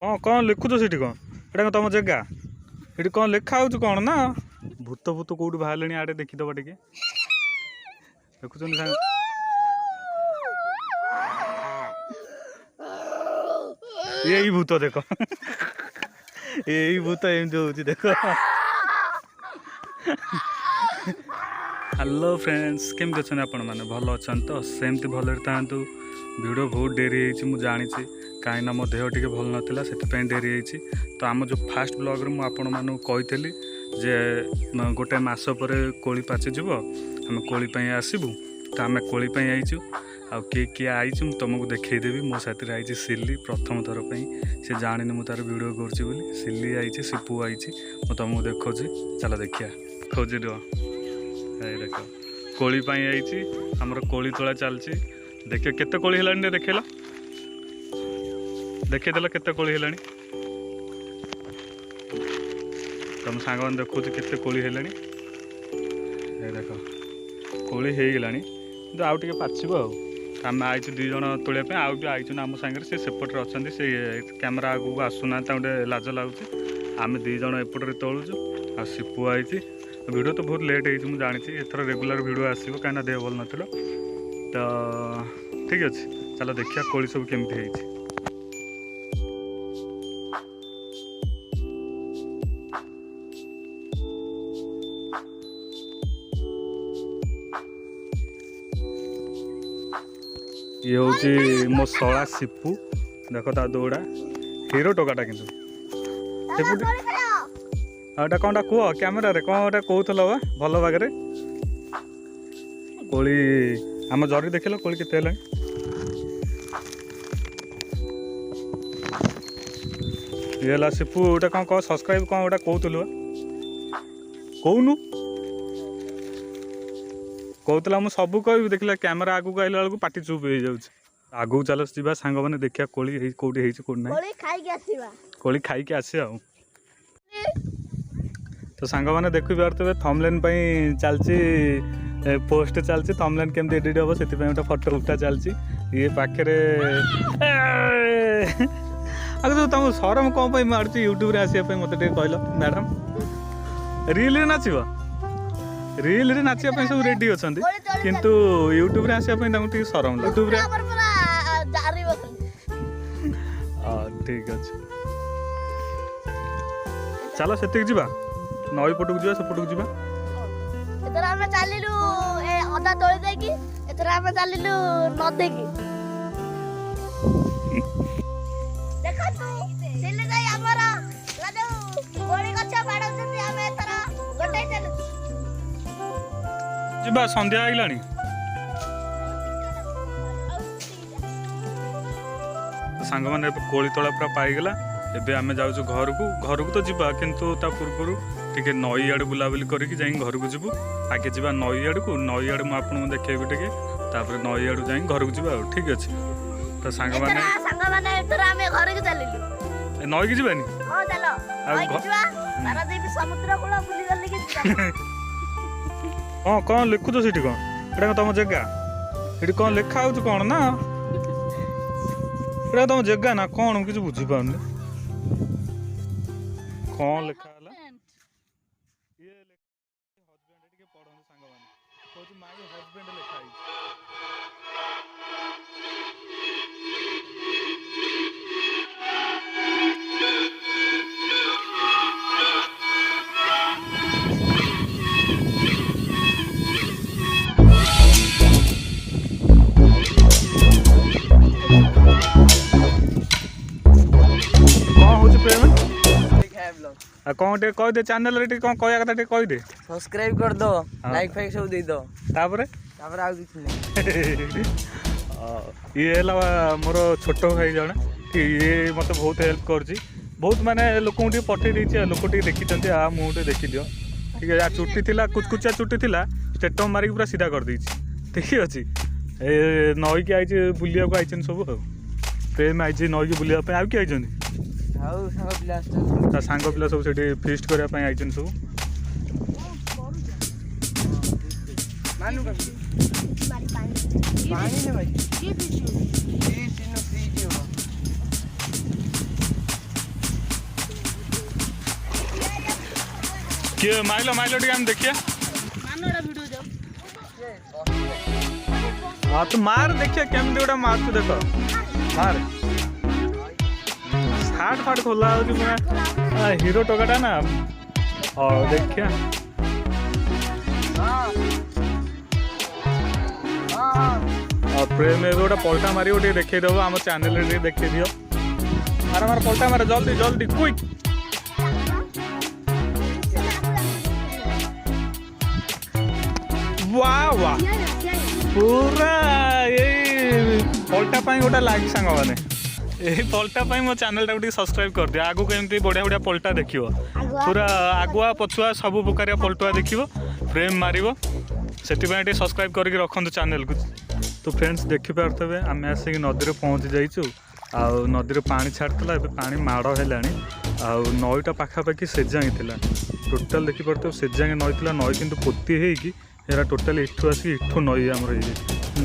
कौन लिखुच सेठी कौन एटा तुम जगह ये कौन लिखा हो कौन ना भूत भूत कौट बाहर आड़े देखीदब टे देखुच यही भूत देख यही भूत एमती हो देख। हेलो फ्रेंड्स केमती अच्छे आपण मैंने भल अच्छा तो सेमती भल था वीडियो बहुत डेरी हो जानी कहीं मो देह टी भल नाला से डेरी होती तो आम जो फास्ट ब्लॉग रे आपण मानू कही जे गोटे मस पर कोली पाचिज आम कोली आसबू तो आम कोली आईचु आ किए आई तुमको देखईदेवी मो साथी आई सिल्ली प्रथम थर पर सी जानी मुझे तार वीडियो करी सिल्ली आई सिपू आई तुमको देखा चलो देखिया खोजी देख कोली आई आमर कोली तोला चलती देख केते कोली है देखेल देखदेल केते कोली है तुम सांग मैंने देखो केते कोली है देख कोली हो गला कि आउ टे पाचब आम आईचु दुई जन तोड़ापे आउ भी आईचु आम सागर से सेपटे अच्छा से कैमेरा आगू आसुना गोटे लाज लगुच आम दुई जन एपटे तोलुचु आ सिपु आई वीडियो तो बहुत लेट हो जानी एथर रेगुलर वीडियो आसो कहीं देह भल नाला तो ठीक अच्छे चलो देखिए कोली सब केमती है। ये हूँ मो शला सिपू देख ता दौड़ा हीरो टोकाटा कि आटा कौन कह कैमेरा रे कौन गोटे कहूल बा भल बागे कोली आम जरी देख कोली केते ये सिपू गोटे कौन कह सब्सक्राइब कौन गोटे कहूल कौनु कहला मुझे सब कह देखला कैमेरा आगू आइला बेलू पाटी चुप हो जाऊँ आगू चल जा सांग मैंने देखिया कोली कौटी कौट ना कोली खाई आसे आ तो सांग मैंने देखी पारे थंबनेल चलती पोस्ट चलती थंबनेल केमती एडिट हम से गोटे फोटो उठा चलती ये पाखे अगर तुम शरम कौन मार्च यूट्यूब आसपा मत कहल मैडम रील नाचब रील रे नाचिया सब रेडी अच्छा किंतु यूट्यूब आसपा शरम यूट्यूब ठीक अच्छे चलो से जा नई पटक जा सेपटक जा अदा तोली देकी एथरा हम चलिलु नदी की देखो तू सिले जाई हमरा लादो गोड़ी गछ बाडौछथि हम एथरा गोटे चलु जिबा संध्या आइलानी सांग माने कोली तोला पूरा पाइगला एबे आमे जाउछु घर को तो जिबा किंतु ता पूर्व टिके नई आड़ बुलाबुली करके जाई घर को जीवु आगे जीवा नई आड़ को नई आड़ आपको देखेबी टिके तापर नई आड़ जाई घर को जीवा ठीक अच्छे तो सांग माने एथरा हम घर को चलिलु नई की जीवानी हां चलो नई की जीवा सारा देवी समुद्र कूल बुली गली की जीवा हां कौन लिखु तो सेठी कौन एटा तुम जगह ये कौन लिखा हो कौन ना एटा तुम जगह ना कौन किसी बुझी पाउनी कौन लिखा है ये हजबैंड टिके पढ़ो सांग माने कहूँ माई हजबैंड लिखा कौन हूँ पेमेंट कौन टे कह दे चैनल रे कौन कहया कथा टे कह दे सब्सक्राइब कर दो लाइक फाइक सब दे दो तापर आ किछ नहीं ये हला मोर छोट भाई जण कि ये मत बहुत हेल्प करछि बहुत माने लोक टी पठे देछि लोक टी देखि आ मुटे देखि दियो ठीक है चुट्टी थिला कुचकुचा चुट्टी थिला स्टेटम मारी पूरा सीधा कर देछि ठीक अछि ए नई के आइछि बुलिया को आइछन सब प्रेम आइछि नई के बुलिया पे आ के आइछन सांग पिला सब से फिस्ट करने आई सब किए माइल माइल टे देखिए हाँ तू मार देखिए केमती गोटे मार तू देख मार सार्ट फाट खोला हो हीरो टोकाटा ना हाँ देखिए प्रेम गोटे पलटा मारी गोटे देखे देव आम चैनल देखे दियो मार मार पलटा मार जल्दी जल्दी क्विक वाह वाह पूरा यही पलटा गोटे लाग सांग मैंने यही पलटा मो चैनल टाक सब्सक्राइब कर दिया आगू एमती बढ़िया बढ़िया पलटा देखियो पूरा आगुआ पछुआ सब प्रकार पलटुआ देखियो फ्रेम मारिबो सेटिपाई टे सब्सक्राइब करके रखंतु चैनल को तो फ्रेंड्स देखि पारथबे आमे आसिक नदी रे पहुंच जाइछु आ नदी रे पानी छाड़तला ए पानी माड़ हेलानी आ नईटा पाखापाखि सेजांगी थिला टोटल देखि पारथबे सेजांगी नई थिला नई किंतु पोती हेकी एरा टोटल इठू आसी इठू नई हमर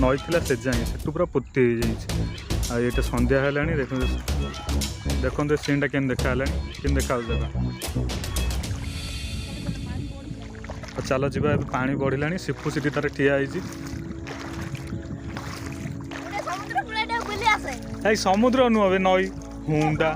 नई थिला सेजांगी सेटू पूरा पोती हे जाइछ आ एटा संध्या हेलानी देखंतु सीनटा केन देखा हेलानी केन देखा चलो जीवा पानी बढ़िलानी सिपु सीटी तार ठिया होइछि ए समुद्र नुहे नई हुंडा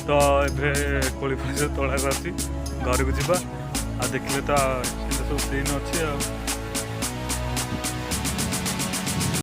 तो ए कोड़ी फड़ी तोड़ा घर को जीवा आ देखले तो सब सीन अच्छी